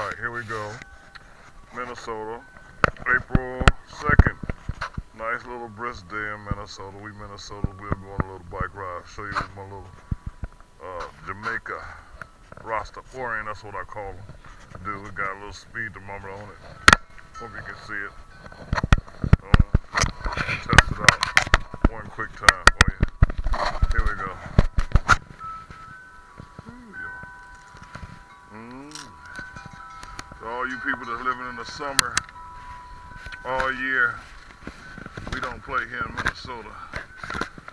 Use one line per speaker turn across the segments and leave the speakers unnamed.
Alright, here we go. Minnesota, April 2nd. Nice little brisk day in Minnesota. We're going a little bike ride. Show you my little Jamaica Rastafarian, that's what I call them. Dude, we got a little speed thermometer on it. Hope you can see it. Test it out. One quick time for you. Here we go. So all you people that's living in the summer all year, we don't play here in Minnesota.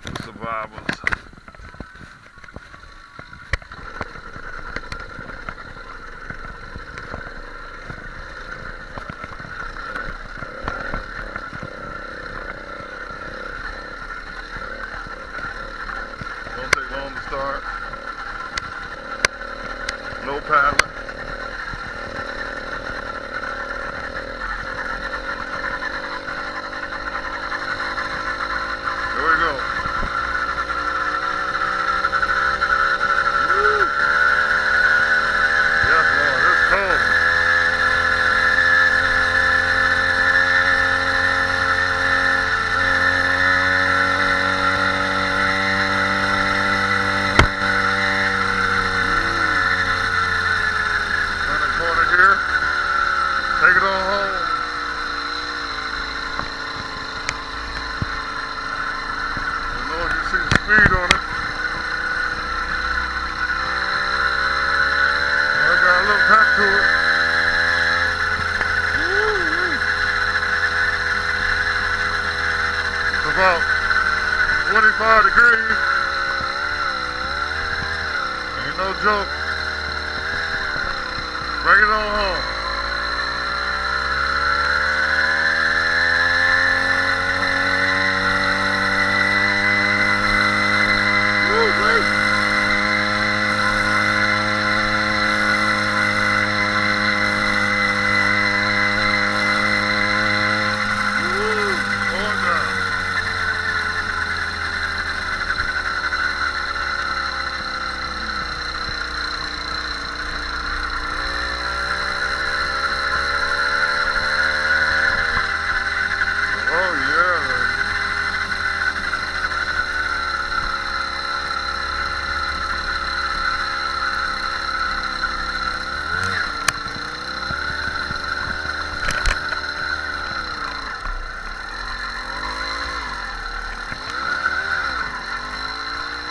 The survivors. Don't take long to start. No paddling. Here we go. Woo. Yes, Lord, it's cold. Turn the corner here. Take it on home. See the speed on it. I got a little pack to it. Woo-wee. It's about 25 degrees. Ain't no joke. Bring it on home.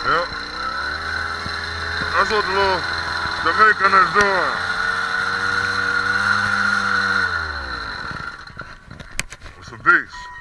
Yep. That's what the little Jamaican is doing. It's a beast.